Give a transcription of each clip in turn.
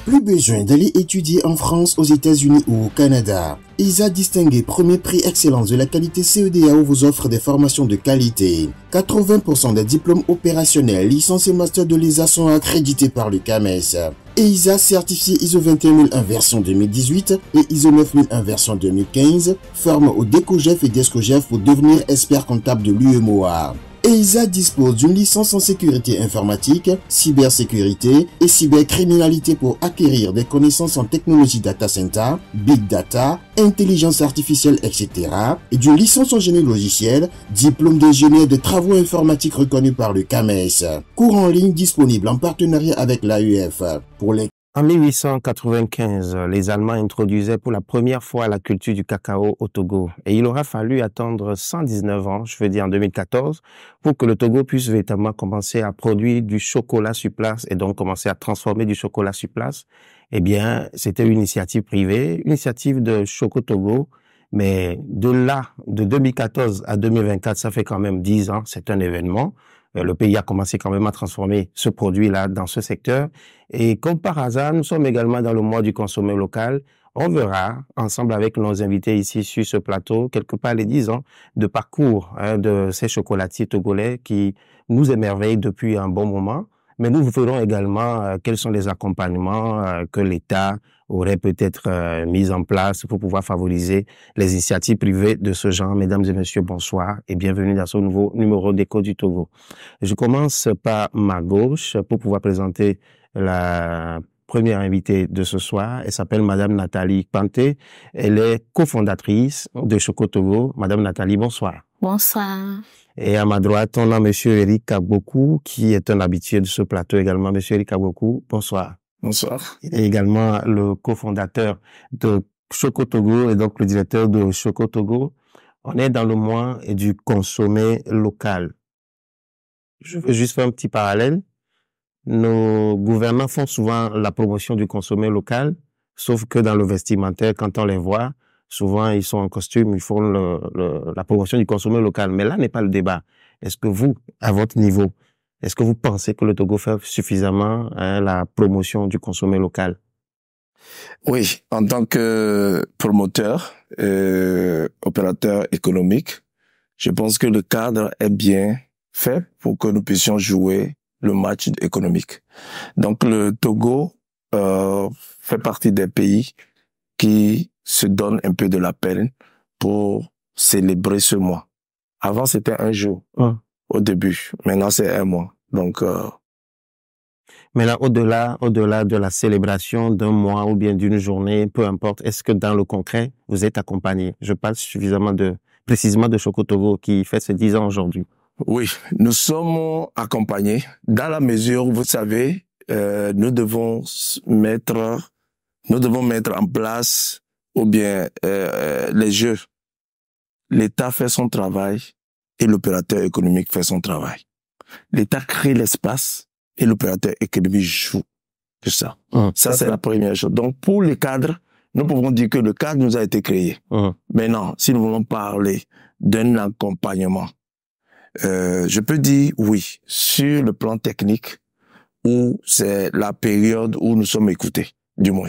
Plus besoin d'aller étudier en France, aux États-Unis ou au Canada. EISA distingué premier prix excellence de la qualité CEDEAO vous offre des formations de qualité. 80% des diplômes opérationnels, licences et masters de l'EISA sont accrédités par le CAMES. EISA certifié ISO 21001 version 2018 et ISO 9001 version 2015 forme au DECOGEF et DESCOGEF pour devenir expert comptable de l'UEMOA. EISA dispose d'une licence en sécurité informatique, cybersécurité et cybercriminalité pour acquérir des connaissances en technologie data center, big data, intelligence artificielle, etc. et d'une licence en génie logiciel, diplôme d'ingénieur de travaux informatiques reconnu par le CAMES. Cours en ligne disponible en partenariat avec l'AEF. En 1895, les Allemands introduisaient pour la première fois la culture du cacao au Togo. Et il aura fallu attendre 119 ans, je veux dire en 2014, pour que le Togo puisse véritablement commencer à produire du chocolat sur place et donc commencer à transformer du chocolat sur place. Eh bien, c'était une initiative privée, une initiative de Choco Togo. Mais de là, de 2014 à 2024, ça fait quand même 10 ans, c'est un événement. Le pays a commencé quand même à transformer ce produit-là dans ce secteur. Et comme par hasard, nous sommes également dans le mois du consommé local. On verra, ensemble avec nos invités ici sur ce plateau, quelque part les 10 ans de parcours de ces chocolatiers togolais qui nous émerveillent depuis un bon moment. Mais nous verrons également quels sont les accompagnements que l'État aurait peut-être mis en place pour pouvoir favoriser les initiatives privées de ce genre. Mesdames et messieurs, bonsoir et bienvenue dans ce nouveau numéro d'Écho du Togo. Je commence par ma gauche pour pouvoir présenter la première invitée de ce soir. Elle s'appelle Madame Nathalie Panté. Elle est cofondatrice de Choco Togo. Madame Nathalie, bonsoir. Bonsoir. Et à ma droite, on a Monsieur Eric Kaboku, qui est un habitué de ce plateau également. Monsieur Eric Kaboku, bonsoir. Bonsoir. Il est également le cofondateur de Choco Togo et donc le directeur de Choco Togo. On est dans le mois du consommé local. Je veux juste faire un petit parallèle. Nos gouvernants font souvent la promotion du consommé local, sauf que dans le vestimentaire, quand on les voit, souvent ils sont en costume, ils font la promotion du consommé local. Mais là n'est pas le débat. Est-ce que vous, à votre niveau, est-ce que vous pensez que le Togo fait suffisamment la promotion du consommé local? Oui, en tant que promoteur, opérateur économique, je pense que le cadre est bien fait pour que nous puissions jouer le match économique. Donc le Togo fait partie des pays qui se donnent un peu de la peine pour célébrer ce mois. Avant c'était un jour au début, maintenant c'est un mois. Donc mais là, au-delà de la célébration d'un mois ou bien d'une journée, peu importe, est-ce que dans le concret, vous êtes accompagné? Je parle précisément de Choco Togo qui fait ses 10 ans aujourd'hui. Oui, nous sommes accompagnés dans la mesure où, vous savez, nous devons mettre en place ou bien les jeux. L'État fait son travail et l'opérateur économique fait son travail. L'État crée l'espace et l'opérateur économique joue. C'est ça. Ça, c'est la première chose. Donc, pour les cadres, nous pouvons dire que le cadre nous a été créé. Maintenant, si nous voulons parler d'un accompagnement, je peux dire oui, sur le plan technique, où c'est la période où nous sommes écoutés, du moins,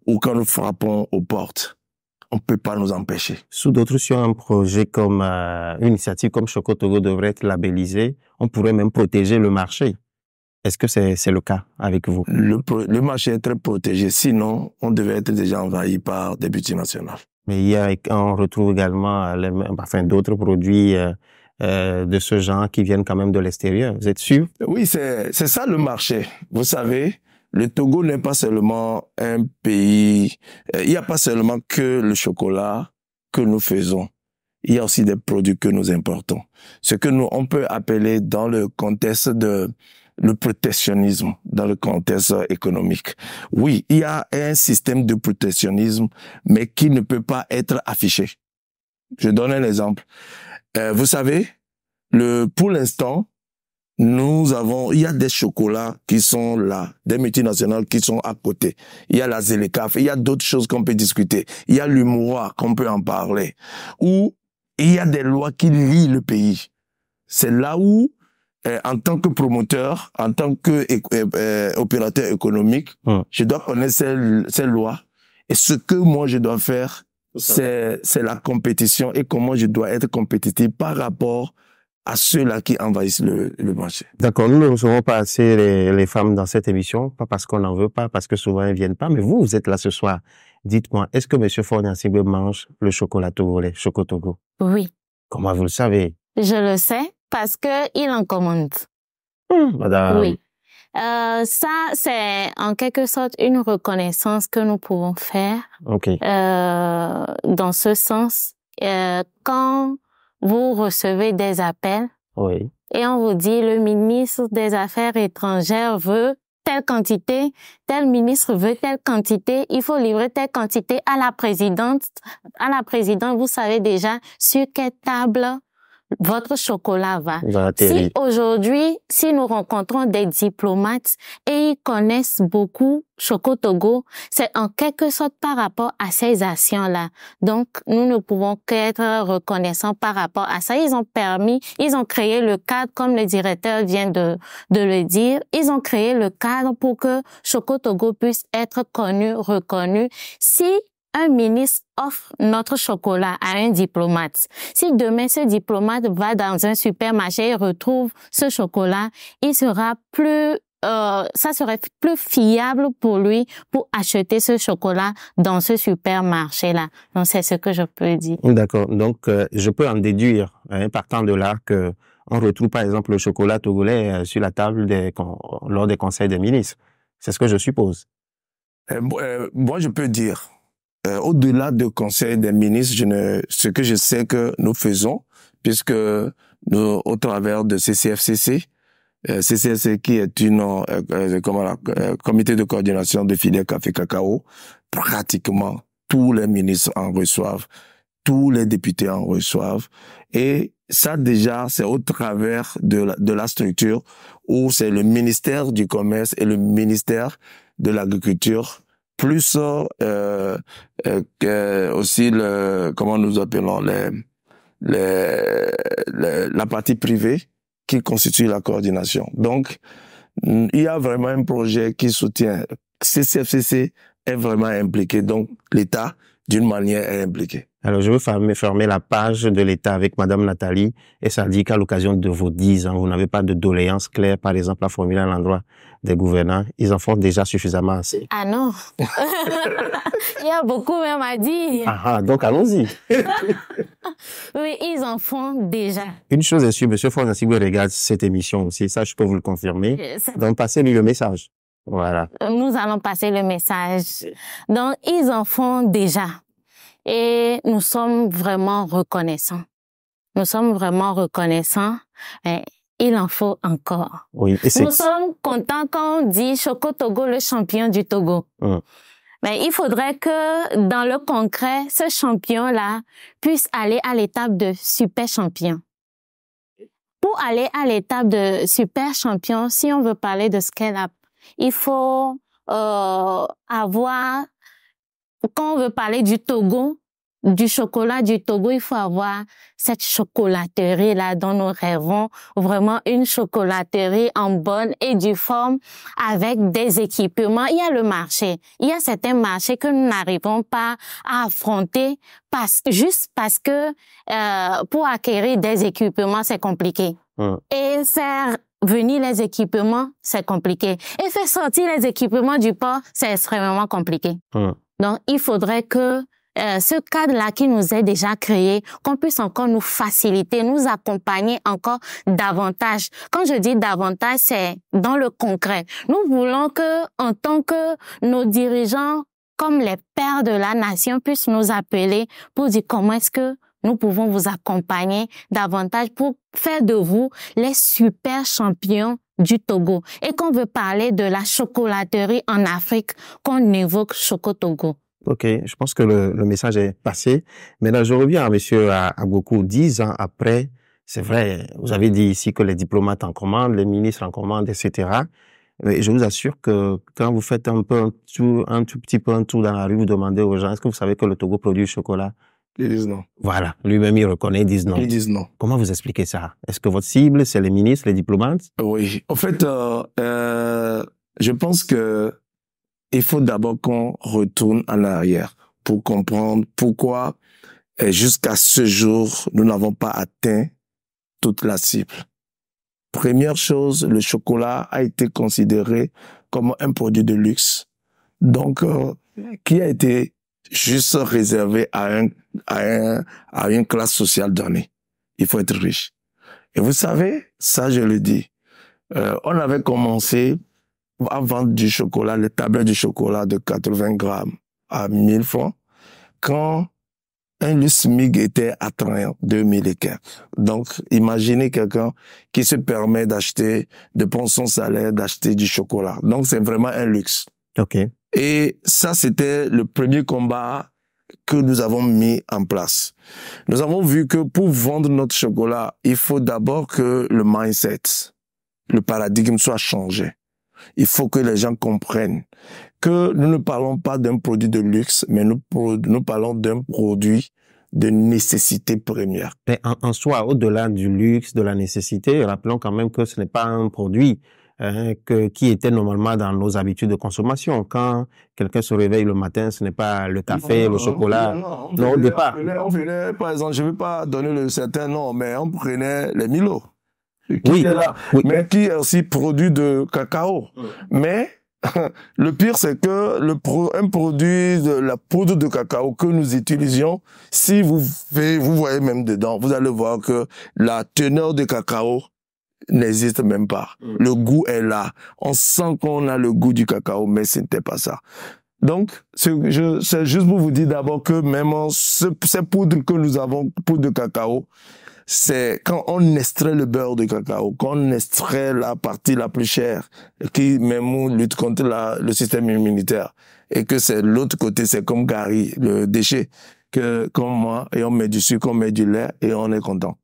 ou quand nous frappons aux portes, on peut pas nous empêcher. Sous d'autres, sur un projet comme une initiative comme Choco Togo devrait être labellisée, on pourrait même protéger le marché. Est-ce que c'est le cas avec vous? Le marché est très protégé, sinon on devait être déjà envahi par des multinationales. Mais on retrouve également d'autres produits de ce genre qui viennent quand même de l'extérieur. Vous êtes sûr? Oui, c'est ça le marché. Vous savez, le Togo n'est pas seulement un pays, il n'y a pas seulement que le chocolat que nous faisons. Il y a aussi des produits que nous importons. Ce que on peut appeler dans le contexte le protectionnisme, dans le contexte économique. Oui, il y a un système de protectionnisme, mais qui ne peut pas être affiché. Je donne un exemple. Vous savez, pour l'instant, il y a des chocolats qui sont là, des multinationales qui sont à côté. Il y a la Zélécaf, il y a d'autres choses qu'on peut discuter. Il y a l'UMOA qu'on peut en parler. Où il y a des lois qui lient le pays. C'est là où en tant que promoteur, en tant que opérateur économique, je dois connaître ces lois. Et ce que moi je dois faire, c'est la compétition et comment je dois être compétitif par rapport à ceux-là qui envahissent le marché. D'accord, nous ne recevons pas assez les femmes dans cette émission, pas parce qu'on n'en veut pas, parce que souvent elles viennent pas, mais vous êtes là ce soir. Dites-moi, est-ce que Monsieur Faure Gnassingbé mange le chocolat togolais, Choco Togo? Oui. Comment vous le savez? Je le sais parce que il en commande. Madame. Oui. Ça, c'est en quelque sorte une reconnaissance que nous pouvons faire. Ok. Dans ce sens, quand vous recevez des appels, Oui. et on vous dit le ministre des Affaires étrangères veut telle quantité, tel ministre veut telle quantité, il faut livrer telle quantité à la présidente. À la présidente, vous savez déjà sur quelle table votre chocolat va. Si aujourd'hui, si nous rencontrons des diplomates et ils connaissent beaucoup Choco Togo, c'est en quelque sorte par rapport à ces actions-là. Donc, nous ne pouvons qu'être reconnaissants par rapport à ça. Ils ont créé le cadre, comme le directeur vient de le dire. Ils ont créé le cadre pour que Choco Togo puisse être connu, reconnu. Si un ministre offre notre chocolat à un diplomate, si demain ce diplomate va dans un supermarché et retrouve ce chocolat, il sera ça serait plus fiable pour lui pour acheter ce chocolat dans ce supermarché-là. Donc, c'est ce que je peux dire. D'accord. Donc, je peux en déduire, partant de là, que on retrouve par exemple le chocolat togolais sur la table lors des conseils des ministres. C'est ce que je suppose. Moi, je peux dire, au-delà du conseil des ministres, ce que je sais que nous faisons, puisque nous, au travers de CCFCC, CCFC qui est comité de coordination de filières café cacao, pratiquement tous les ministres en reçoivent, tous les députés en reçoivent, et ça déjà c'est au travers de la structure où c'est le ministère du commerce et le ministère de l'agriculture plus aussi comment nous appelons la partie privée qui constitue la coordination. Donc, il y a vraiment un projet qui soutient. CCFCC est vraiment impliqué, donc l'État, d'une manière, est impliqué. Alors, je veux fermer la page de l'État avec Madame Nathalie, et ça dit qu'à l'occasion de vos 10 ans, vous n'avez pas de doléances claires, par exemple, à formuler à l'endroit des gouvernants. Ils en font déjà suffisamment assez. Ah non. Il y a beaucoup même à dire. Ah, donc allons-y. Oui, ils en font déjà. Une chose est sûre, Monsieur Faure Gnassingbé regarde cette émission aussi, ça je peux vous le confirmer. Donc, passez-lui le message. Voilà. Nous allons passer le message. Donc, ils en font déjà. Et nous sommes vraiment reconnaissants. Nous sommes vraiment reconnaissants. Mais il en faut encore. Oui. Nous sommes contents quand on dit Choco Togo, le champion du Togo. Mais il faudrait que, dans le concret, ce champion-là puisse aller à l'étape de super champion. Pour aller à l'étape de super champion, si on veut parler de scale-up, il faut avoir, quand on veut parler du Togo, du chocolat du Togo, il faut avoir cette chocolaterie-là dont nous rêvons, vraiment une chocolaterie en bonne et due forme avec des équipements. Il y a le marché. Il y a certains marchés que nous n'arrivons pas à affronter juste parce que pour acquérir des équipements, c'est compliqué. Et faire venir les équipements, c'est compliqué. Et faire sortir les équipements du port, c'est extrêmement compliqué. Donc, il faudrait que ce cadre-là qui nous est déjà créé, qu'on puisse encore nous faciliter, nous accompagner encore davantage. Quand je dis davantage, c'est dans le concret. Nous voulons que, en tant que nos dirigeants, comme les pères de la nation, puissent nous appeler pour dire comment est-ce que nous pouvons vous accompagner davantage pour faire de vous les super champions du Togo. Et qu'on veut parler de la chocolaterie en Afrique, qu'on évoque Choco Togo. Ok, je pense que le message est passé. Maintenant, je reviens à Monsieur Agbokou. 10 ans après, c'est vrai, vous avez dit ici que les diplomates en commandent, les ministres en commandent, etc. Mais je vous assure que quand vous faites un tout petit peu un tour dans la rue, vous demandez aux gens, est-ce que vous savez que le Togo produit du chocolat? Ils disent non. Voilà, lui-même il reconnaît, ils disent non. Ils disent non. Comment vous expliquez ça? Est-ce que votre cible, c'est les ministres, les diplomates? Oui. En fait, je pense que il faut d'abord qu'on retourne en arrière pour comprendre pourquoi, jusqu'à ce jour, nous n'avons pas atteint toute la cible. Première chose, le chocolat a été considéré comme un produit de luxe, donc qui a été juste réservé à une classe sociale donnée. Il faut être riche. Et vous savez, ça je le dis, on avait commencé à vendre du chocolat, les tablettes du chocolat de 80 grammes à 1000 francs, quand le SMIC était à 32 000 et quelques. Donc, imaginez quelqu'un qui se permet d'acheter, de prendre son salaire, d'acheter du chocolat. Donc, c'est vraiment un luxe. OK. Et ça, c'était le premier combat que nous avons mis en place. Nous avons vu que pour vendre notre chocolat, il faut d'abord que le mindset, le paradigme soit changé. Il faut que les gens comprennent que nous ne parlons pas d'un produit de luxe, mais nous parlons d'un produit de nécessité première. Mais en soi, au-delà du luxe, de la nécessité, rappelons quand même que ce n'est pas un produit qui était normalement dans nos habitudes de consommation. Quand quelqu'un se réveille le matin, ce n'est pas le café, le chocolat. Non, au départ. On venait, par exemple, je ne vais pas donner le certain nom, mais on prenait les Milo. Oui, là, oui. Mais qui est aussi produit de cacao. Mais le pire, c'est que un produit de la poudre de cacao que nous utilisions, si vous voyez même dedans, vous allez voir que la teneur de cacao n'existe même pas. Le goût est là. On sent qu'on a le goût du cacao, mais ce n'était pas ça. Donc, c'est juste pour vous dire d'abord que même ces poudres que nous avons, poudre de cacao, c'est quand on extrait le beurre de cacao, quand on extrait la partie la plus chère, qui même lutte contre le système immunitaire, et que c'est l'autre côté, c'est comme Gary, le déchet, comme moi, et on met du sucre, on met du lait, et on est content.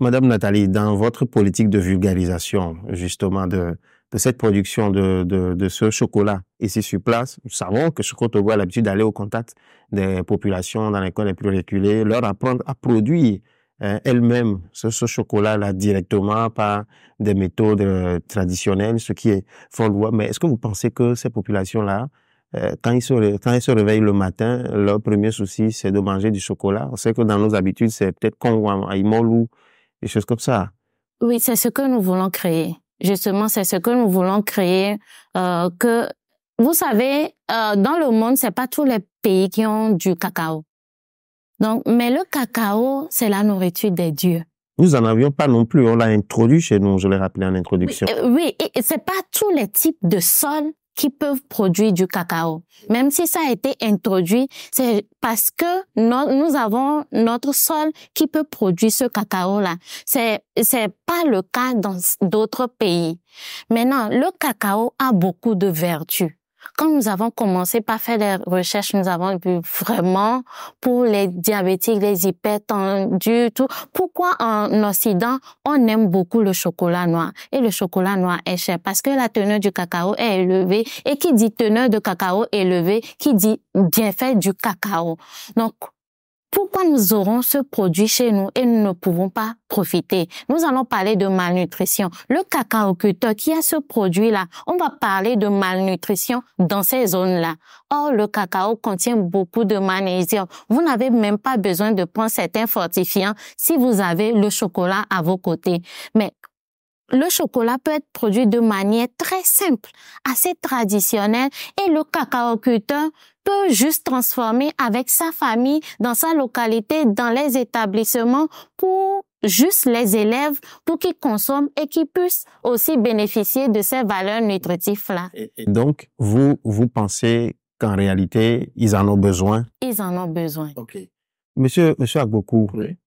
Madame Nathalie, dans votre politique de vulgarisation, justement, de cette production de ce chocolat ici sur place, nous savons que Choco Togo a l'habitude d'aller au contact des populations dans les coins les plus reculés, leur apprendre à produire elle-même ce chocolat-là directement par des méthodes traditionnelles, ce qui est fort louable. Mais est-ce que vous pensez que ces populations-là, quand ils se réveillent le matin, leur premier souci, c'est de manger du chocolat? On sait que dans nos habitudes, c'est peut-être Congo, Aïmolou, des choses comme ça. Oui, c'est ce que nous voulons créer. Justement, c'est ce que nous voulons créer. Que vous savez, dans le monde, c'est pas tous les pays qui ont du cacao. Donc, mais le cacao, c'est la nourriture des dieux. Nous en avions pas non plus. On l'a introduit chez nous. Je l'ai rappelé en introduction. Oui, et c'est pas tous les types de sols qui peuvent produire du cacao. Même si ça a été introduit, c'est parce que nous avons notre sol qui peut produire ce cacao-là. C'est pas le cas dans d'autres pays. Maintenant, le cacao a beaucoup de vertus. Quand nous avons commencé par faire des recherches, nous avons vu vraiment pour les diabétiques, les hypertendus, tout. Pourquoi en Occident, on aime beaucoup le chocolat noir? Et le chocolat noir est cher parce que la teneur du cacao est élevée. Et qui dit teneur de cacao élevée, qui dit bienfait du cacao. Donc, pourquoi nous aurons ce produit chez nous et nous ne pouvons pas profiter? Nous allons parler de malnutrition. Le cacaoculteur qui a ce produit-là, on va parler de malnutrition dans ces zones-là. Or, le cacao contient beaucoup de magnésium. Vous n'avez même pas besoin de prendre certains fortifiants si vous avez le chocolat à vos côtés. Mais le chocolat peut être produit de manière très simple, assez traditionnelle, et le cacaoculteur peut juste transformer avec sa famille, dans sa localité, dans les établissements, pour juste les élèves, pour qu'ils consomment et qu'ils puissent aussi bénéficier de ces valeurs nutritives-là. Et donc, vous pensez qu'en réalité, ils en ont besoin? Ils en ont besoin. OK. Monsieur Agbokou, Oui.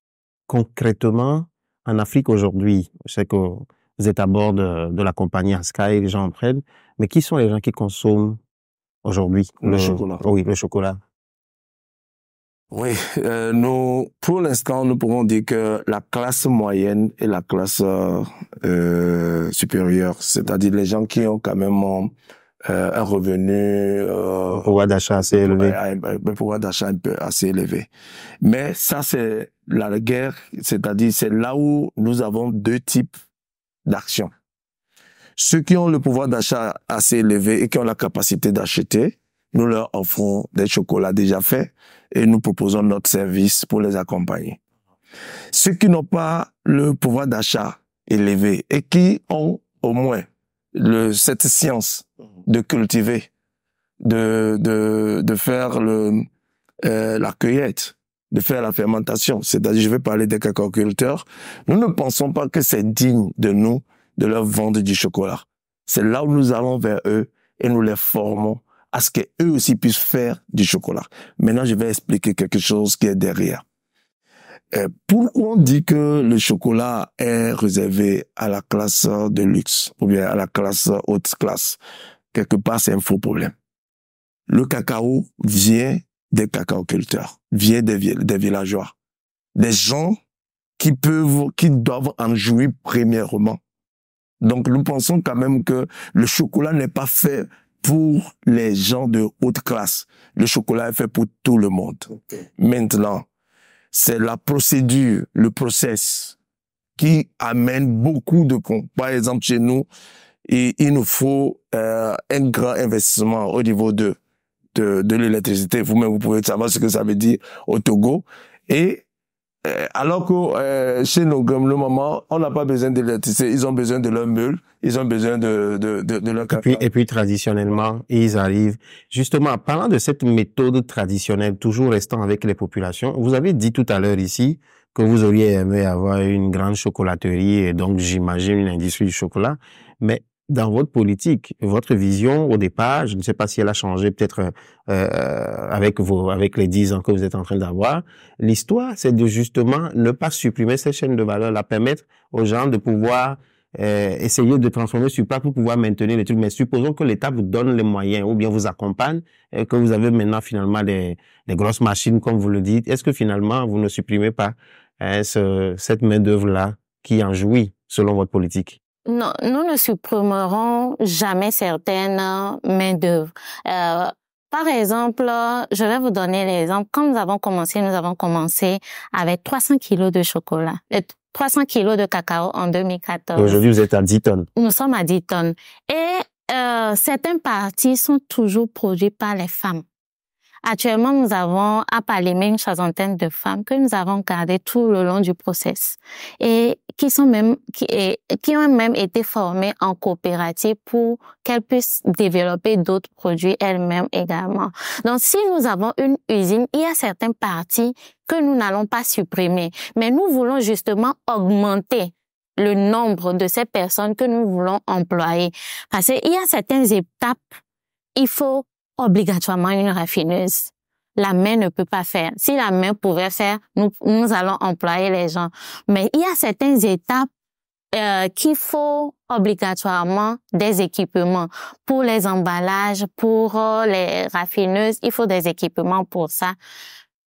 Concrètement, en Afrique aujourd'hui, je sais que vous êtes à bord de la compagnie Askai, les gens en prennent, mais qui sont les gens qui consomment aujourd'hui le chocolat? Oui, le chocolat. Oui, pour l'instant, nous pouvons dire que la classe moyenne et la classe supérieure, c'est-à-dire les gens qui ont quand même un revenu, pouvoir d'achat assez élevé. Un pouvoir d'achat un peu assez élevé. Mais ça, c'est la guerre, c'est-à-dire c'est là où nous avons deux types d'actions. Ceux qui ont le pouvoir d'achat assez élevé et qui ont la capacité d'acheter, nous leur offrons des chocolats déjà faits et nous proposons notre service pour les accompagner. Ceux qui n'ont pas le pouvoir d'achat élevé et qui ont au moins cette science de cultiver, de faire la cueillette, de faire la fermentation, c'est-à-dire je vais parler des cacaoculteurs, nous ne pensons pas que c'est digne de nous de leur vendre du chocolat. C'est là où nous allons vers eux et nous les formons à ce qu'eux aussi puissent faire du chocolat. Maintenant, je vais expliquer quelque chose qui est derrière. Pourquoi on dit que le chocolat est réservé à la classe de luxe ou bien à la classe haute classe? Quelque part, c'est un faux problème. Le cacao vient des cacaoculteurs, vient des villageois, des gens qui doivent en jouir premièrement. Donc, nous pensons quand même que le chocolat n'est pas fait pour les gens de haute classe. Le chocolat est fait pour tout le monde. Okay. Maintenant, c'est la procédure, le process qui amène beaucoup de comptes. Par exemple, chez nous, il nous faut un grand investissement au niveau de l'électricité. Vous-même, vous pouvez savoir ce que ça veut dire au Togo. Et alors que chez nos le moment, on n'a pas besoin d'électricité, ils ont besoin de leur meule, ils ont besoin de leur cacao. Et puis traditionnellement, ils arrivent. Justement, parlant de cette méthode traditionnelle, toujours restant avec les populations, vous avez dit tout à l'heure ici que vous auriez aimé avoir une grande chocolaterie et donc j'imagine une industrie du chocolat, mais dans votre politique, votre vision au départ, je ne sais pas si elle a changé peut-être avec les 10 ans que vous êtes en train d'avoir. L'histoire, c'est de justement ne pas supprimer cette chaîne de valeur, la permettre aux gens de pouvoir essayer de transformer sur place pour pouvoir maintenir les trucs. Mais supposons que l'État vous donne les moyens ou bien vous accompagne et que vous avez maintenant finalement des grosses machines, comme vous le dites. Est-ce que finalement vous ne supprimez pas cette main-d'œuvre-là qui en jouit selon votre politique? Non, nous ne supprimerons jamais certaines main-d'œuvre. Par exemple, je vais vous donner l'exemple. Quand nous avons commencé avec 300 kilos de chocolat, 300 kilos de cacao en 2014. Aujourd'hui, vous êtes à 10 tonnes. Nous sommes à 10 tonnes. Et certaines parties sont toujours produites par les femmes. Actuellement, nous avons à Palémé une soixantaine de femmes que nous avons gardées tout le long du process et qui ont même été formées en coopérative pour qu'elles puissent développer d'autres produits elles-mêmes également. Donc, si nous avons une usine, il y a certaines parties que nous n'allons pas supprimer, mais nous voulons justement augmenter le nombre de ces personnes que nous voulons employer. Parce qu'il y a certaines étapes, il faut obligatoirement une raffineuse. La main ne peut pas faire. Si la main pouvait faire, nous allons employer les gens. Mais il y a certaines étapes qu'il faut obligatoirement des équipements. Pour les emballages, pour les raffineuses, il faut des équipements pour ça.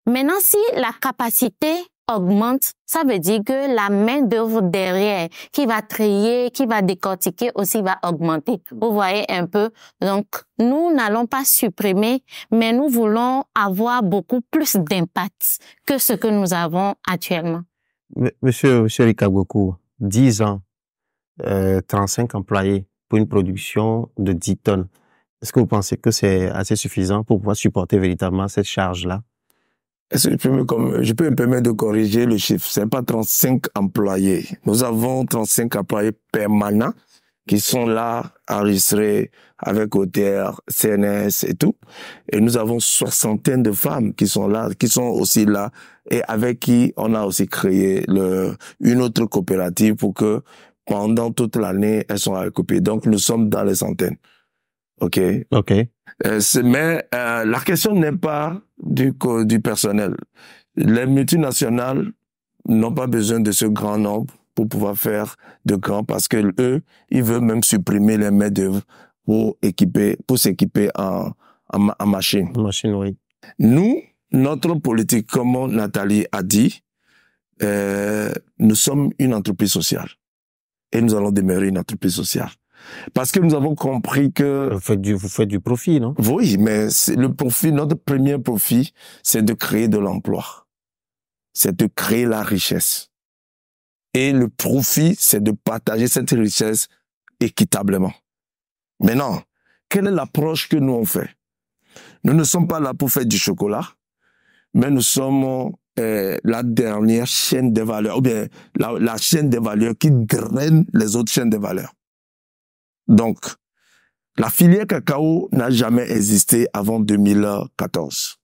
Maintenant, si la capacité augmente, ça veut dire que la main d'œuvre derrière, qui va trier, qui va décortiquer aussi va augmenter. Vous voyez un peu. Donc, nous n'allons pas supprimer, mais nous voulons avoir beaucoup plus d'impact que ce que nous avons actuellement. Monsieur Rikagoku, 10 ans, 35 employés pour une production de 10 tonnes. Est-ce que vous pensez que c'est assez suffisant pour pouvoir supporter véritablement cette charge-là? Est-ce que je peux me permettre de corriger le chiffre? C'est pas 35 employés. Nous avons 35 employés permanents qui sont là, enregistrés avec OTR, CNS et tout. Et nous avons soixantaine de femmes qui sont là, qui sont aussi là et avec qui on a aussi créé une autre coopérative pour que pendant toute l'année, elles sont recoupées. Donc, nous sommes dans les centaines. OK. Mais la question n'est pas du personnel. Les multinationales n'ont pas besoin de ce grand nombre pour pouvoir faire de grands parce que eux, ils veulent même supprimer les main-d'œuvre pour s'équiper en machine. Machine, oui. Nous, notre politique, comme Nathalie a dit, nous sommes une entreprise sociale et nous allons demeurer une entreprise sociale. Parce que nous avons compris que... Vous faites du profit, non? Oui, mais le profit, notre premier profit, c'est de créer de l'emploi. C'est de créer la richesse. Et le profit, c'est de partager cette richesse équitablement. Maintenant, quelle est l'approche que nous on fait? Nous ne sommes pas là pour faire du chocolat, mais nous sommes la dernière chaîne de valeur, ou bien la chaîne de valeur qui graine les autres chaînes de valeur. Donc, la filière cacao n'a jamais existé avant 2014.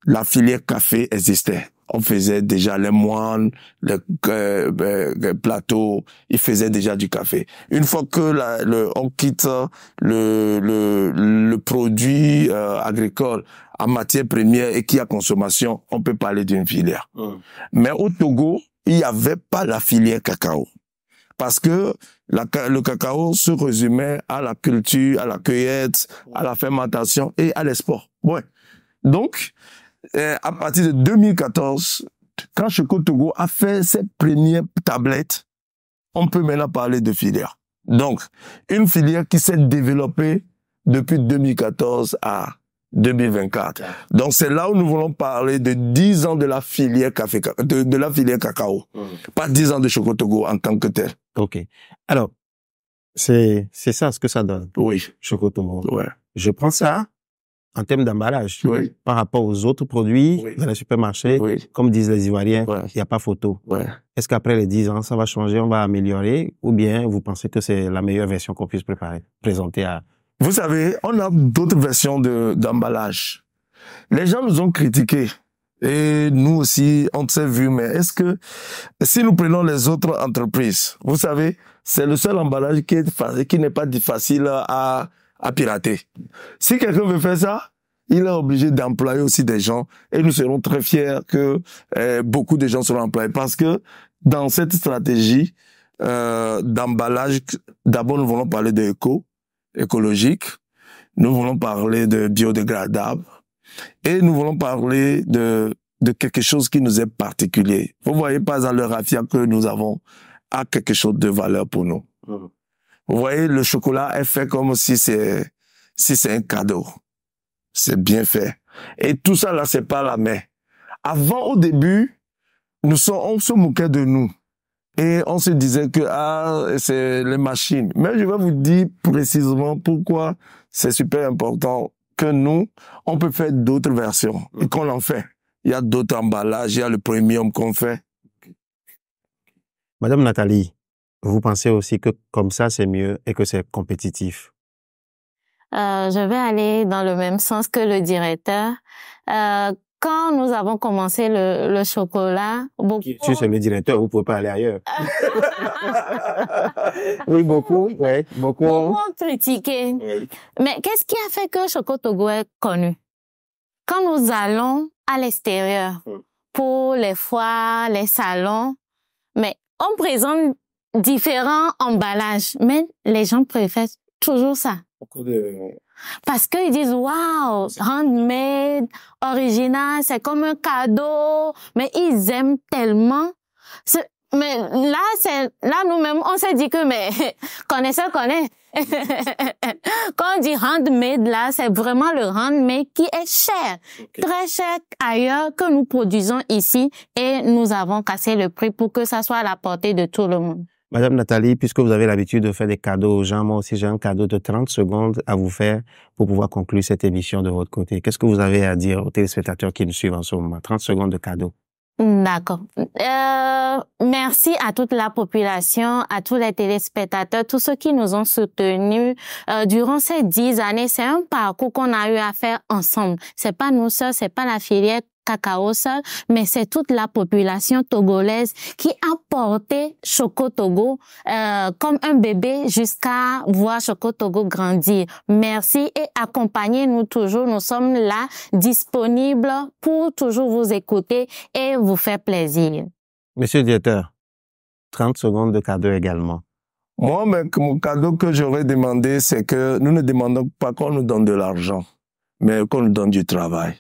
La filière café existait. On faisait déjà les moines, les plateaux, ils faisaient déjà du café. Une fois que on quitte le produit agricole en matière première et qui a consommation, on peut parler d'une filière. Mais au Togo, il n'y avait pas la filière cacao. Parce que le cacao se résumait à la culture, à la cueillette, à la fermentation et à l'export. Ouais. Donc, à partir de 2014, quand Choco Togo a fait cette première tablette, on peut maintenant parler de filière. Donc, une filière qui s'est développée depuis 2014 à 2024. Donc, c'est là où nous voulons parler de 10 ans de la filière café, de la filière cacao. Pas 10 ans de Choco Togo en tant que tel. OK. Alors, c'est ça ce que ça donne. Oui. Choco Togo. Ouais. Je prends ça en termes d'emballage. Oui. Par rapport aux autres produits Oui. dans les supermarchés, Oui. comme disent les Ivoiriens, il Ouais. n'y a pas photo. Ouais. Est-ce qu'après les 10 ans, ça va changer, on va améliorer, ou bien vous pensez que c'est la meilleure version qu'on puisse présenter à... Vous savez, on a d'autres versions d'emballage. Les gens nous ont critiqués. Et nous aussi, on s'est vu, mais est-ce que, si nous prenons les autres entreprises, vous savez, c'est le seul emballage qui n'est pas facile à pirater. Si quelqu'un veut faire ça, il est obligé d'employer aussi des gens, et nous serons très fiers que beaucoup de gens seront employés, parce que dans cette stratégie d'emballage, d'abord nous voulons parler écologique, nous voulons parler de biodégradable, et nous voulons parler de quelque chose qui nous est particulier. Vous voyez, par exemple, le raffia que nous avons a quelque chose de valeur pour nous. Vous voyez, le chocolat est fait comme si c'est un cadeau. C'est bien fait. Et tout ça, là, c'est pas la main. Avant, au début, on se moquait de nous. Et on se disait que, c'est les machines. Mais je vais vous dire précisément pourquoi c'est super important que nous, on peut faire d'autres versions et qu'on en fait. Il y a d'autres emballages, il y a le premium qu'on fait. Madame Nathalie, vous pensez aussi que comme ça, c'est mieux et que c'est compétitif? Je vais aller dans le même sens que le directeur. Quand nous avons commencé le chocolat, beaucoup... Si c'est le directeur, vous pouvez pas aller ailleurs. Oui, beaucoup. Beaucoup ont critiqué. Oui. Mais qu'est-ce qui a fait que Choco Togo est connu? Quand nous allons à l'extérieur, pour les foires, les salons, mais on présente différents emballages, mais les gens préfèrent toujours ça. Parce qu'ils disent, waouh, handmade, original, c'est comme un cadeau, mais ils aiment tellement. Mais là, nous-mêmes, on s'est dit que, mais, connaisseur connaît. Quand on dit handmade, là, c'est vraiment le handmade qui est cher. Okay. Très cher ailleurs que nous produisons ici, et nous avons cassé le prix pour que ça soit à la portée de tout le monde. Madame Nathalie, puisque vous avez l'habitude de faire des cadeaux aux gens, moi aussi j'ai un cadeau de 30 secondes à vous faire pour pouvoir conclure cette émission de votre côté. Qu'est-ce que vous avez à dire aux téléspectateurs qui nous suivent en ce moment? 30 secondes de cadeau. D'accord. Merci à toute la population, à tous les téléspectateurs, tous ceux qui nous ont soutenus durant ces 10 années. C'est un parcours qu'on a eu à faire ensemble. C'est pas nous seuls, c'est pas la filière cacao seul, mais c'est toute la population togolaise qui a porté Choco Togo comme un bébé jusqu'à voir Choco Togo grandir. Merci et accompagnez-nous toujours. Nous sommes là, disponibles pour toujours vous écouter et vous faire plaisir. Monsieur le directeur, 30 secondes de cadeau également. Moi, mon cadeau que j'aurais demandé, c'est que nous ne demandons pas qu'on nous donne de l'argent, mais qu'on nous donne du travail.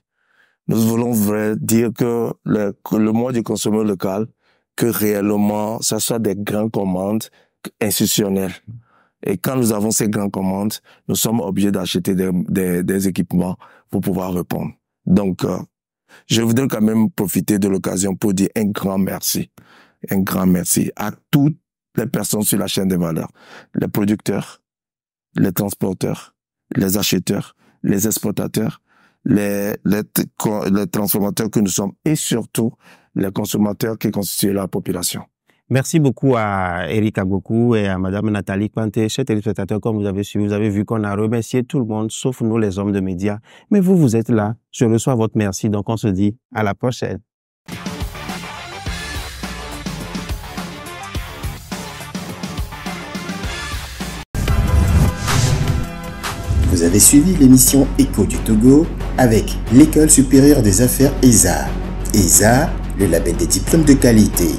Nous voulons dire que le mois du consommateur local, que réellement, ça soit des grandes commandes institutionnelles. Et quand nous avons ces grandes commandes, nous sommes obligés d'acheter des équipements pour pouvoir répondre. Donc, je voudrais quand même profiter de l'occasion pour dire un grand merci à toutes les personnes sur la chaîne de valeur, les producteurs, les transporteurs, les acheteurs, les exportateurs, les transformateurs que nous sommes et surtout les consommateurs qui constituent la population. Merci beaucoup à Eric Agbokou et à Madame Nathalie Kpante. Chers téléspectateurs, comme vous avez suivi, vous avez vu qu'on a remercié tout le monde, sauf nous les hommes de médias. Mais vous, vous êtes là. Je reçois votre merci. Donc, on se dit à la prochaine. Vous avez suivi l'émission Écho du Togo avec l'École supérieure des affaires ESA. ESA, le label des diplômes de qualité.